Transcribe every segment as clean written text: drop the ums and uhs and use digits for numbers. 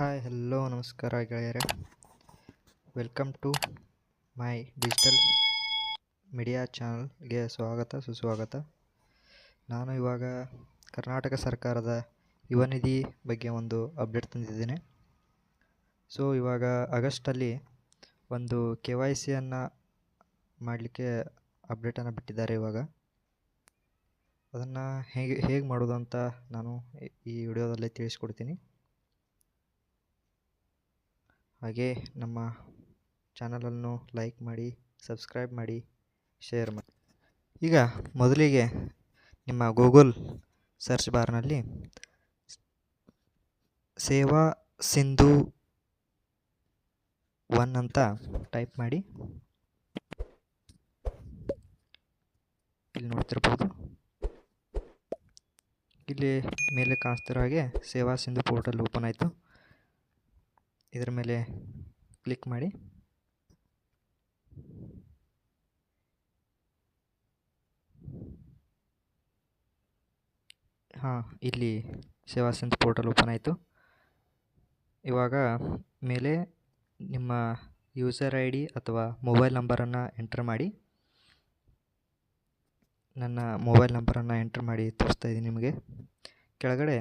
Hi hello ನಮಸ್ಕಾರ ಗೆಳೆಯರೆ. Welcome to my digital media ಚಾನಲ್ಗೆ ಸ್ವಾಗತ ಸುಸ್ವಾಗತ. ನಾನು ಇವಾಗ ಕರ್ನಾಟಕ ಸರ್ಕಾರದ ಯುವ ನಿಧಿ ಬಗ್ಗೆ ಒಂದು ಅಪ್ಡೇಟ್ ತಂದಿದ್ದೇನೆ. ಸೊ ಇವಾಗ ಆಗಸ್ಟಲ್ಲಿ ಒಂದು KYCಯನ್ನು ಮಾಡಲಿಕ್ಕೆ ಅಪ್ಡೇಟನ್ನು ಬಿಟ್ಟಿದ್ದಾರೆ. ಇವಾಗ ಅದನ್ನು ಹೇಗೆ ಮಾಡೋದು ಅಂತ ನಾನು ಈ ವಿಡಿಯೋದಲ್ಲಿ ತಿಳಿಸ್ಕೊಡ್ತೀನಿ. ಹಾಗೆ ನಮ್ಮ ಚಾನಲನ್ನು ಲೈಕ್ ಮಾಡಿ, ಸಬ್ಸ್ಕ್ರೈಬ್ ಮಾಡಿ, ಶೇರ್ ಮಾಡಿ. ಈಗ ಮೊದಲಿಗೆ ನಿಮ್ಮ ಗೂಗಲ್ ಸರ್ಚ್ ಬಾರ್ನಲ್ಲಿ ಸೇವಾ ಸಿಂಧು 1 ಅಂತ ಟೈಪ್ ಮಾಡಿ. ಇಲ್ಲಿ ನೋಡ್ತಿರ್ಬೋದು, ಇಲ್ಲಿ ಮೇಲೆ ಕಾಣಿಸ್ತಿರೋ ಹಾಗೆ ಸೇವಾ ಸಿಂಧು ಪೋರ್ಟಲ್ ಓಪನ್ ಆಯಿತು. ಇದರ ಮೇಲೆ ಕ್ಲಿಕ್ ಮಾಡಿ. ಇಲ್ಲಿ ಸೇವಾ ಸಿಂಧು ಪೋರ್ಟಲ್ ಓಪನ್ ಆಯಿತು. ಇವಾಗ ಮೇಲೆ ನಿಮ್ಮ ಯೂಸರ್ ID ಅಥವಾ ಮೊಬೈಲ್ ನಂಬರನ್ನು ಎಂಟರ್ ಮಾಡಿ. ನನ್ನ ಮೊಬೈಲ್ ನಂಬರನ್ನು ಎಂಟರ್ ಮಾಡಿ ತೋರಿಸ್ತಾ ಇದ್ದೀನಿ ನಿಮಗೆ. ಕೆಳಗಡೆ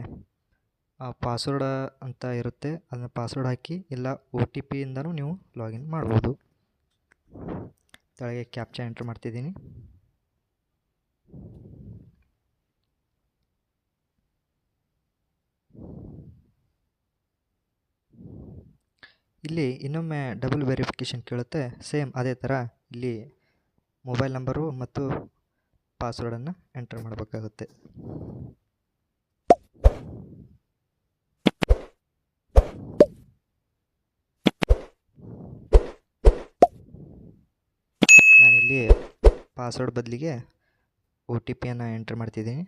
ಪಾಸ್ವರ್ಡ್ ಅಂತ ಇರುತ್ತೆ, ಅದನ್ನು ಪಾಸ್ವರ್ಡ್ ಹಾಕಿ, ಇಲ್ಲ OTP ಇಂದನೂ ನೀವು ಲಾಗಿನ್ ಮಾಡ್ಬೋದು. ಕೆಳಗೆ ಕ್ಯಾಪ್ಚಾ ಎಂಟರ್ ಮಾಡ್ತಿದ್ದೀನಿ. ಇಲ್ಲಿ ಇನ್ನೊಮ್ಮೆ ಡಬಲ್ ವೆರಿಫಿಕೇಷನ್ ಕೇಳುತ್ತೆ. ಸೇಮ್ ಅದೇ ಥರ ಇಲ್ಲಿ ಮೊಬೈಲ್ ನಂಬರು ಮತ್ತು ಪಾಸ್ವರ್ಡನ್ನು ಎಂಟರ್ ಮಾಡಬೇಕಾಗುತ್ತೆ. ನಾನಿಲ್ಲಿ ಪಾಸ್ವರ್ಡ್ ಬದಲಿಗೆ OTPಯನ್ನು ಎಂಟರ್ ಮಾಡ್ತಿದ್ದೀನಿ.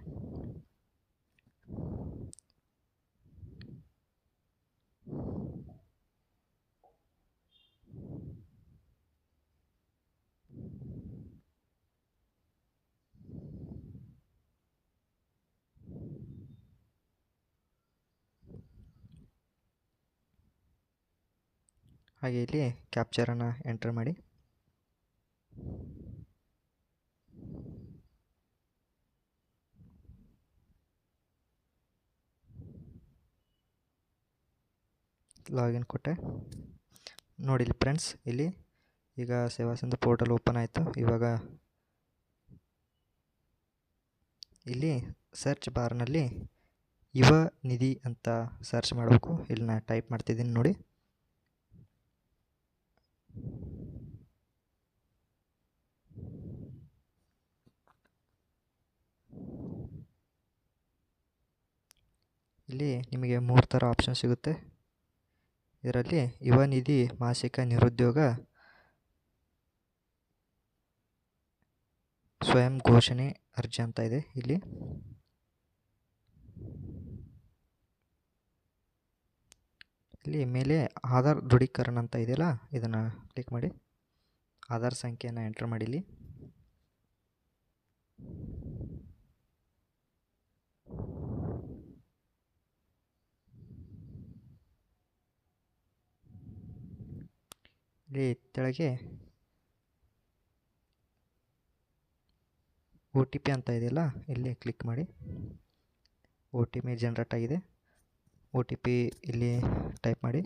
ಹಾಗೆ ಇಲ್ಲಿ ಕ್ಯಾಪ್ಚರನ್ನು ಎಂಟರ್ ಮಾಡಿ. ಲಾಗಿನ್ ಕೊಟ್ಟೆ. ನೋಡಿ ಇಲ್ಲಿ ಫ್ರೆಂಡ್ಸ್, ಇಲ್ಲಿ ಈಗ ಸೇವಾ ಸಿಂಧು ಪೋರ್ಟಲ್ ಓಪನ್ ಆಯಿತು. ಇವಾಗ ಇಲ್ಲಿ ಸರ್ಚ್ ಬಾರ್ನಲ್ಲಿ ಯುವ ನಿಧಿ ಅಂತ ಸರ್ಚ್ ಮಾಡಬೇಕು. ಇಲ್ಲಿ ನಾನು ಟೈಪ್ ಮಾಡ್ತಿದ್ದೀನಿ ನೋಡಿ. ಇಲ್ಲಿ ನಿಮಗೆ 3 ಥರ ಆಪ್ಷನ್ ಸಿಗುತ್ತೆ. ಇದರಲ್ಲಿ ಯುವ ನಿಧಿ ಮಾಸಿಕ ನಿರುದ್ಯೋಗ ಸ್ವಯಂ ಘೋಷಣೆ ಅರ್ಜಿ ಅಂತ ಇದೆ. ಇಲ್ಲಿ ಮೇಲೆ ಆಧಾರ್ ದೃಢೀಕರಣ ಅಂತ ಇದೆಯಲ್ಲ, ಇದನ್ನು ಕ್ಲಿಕ್ ಮಾಡಿ. ಆಧಾರ್ ಸಂಖ್ಯೆಯನ್ನು ಎಂಟರ್ ಮಾಡಿ. ಇಲ್ಲಿ ಕೆಳಗೆ OTP ಅಂತ ಇದೆಯಲ್ಲ, ಇಲ್ಲಿ ಕ್ಲಿಕ್ ಮಾಡಿ. OTP ಜನರೇಟ್ ಆಗಿದೆ. OTP ಇಲ್ಲಿ ಟೈಪ್ ಮಾಡಿ.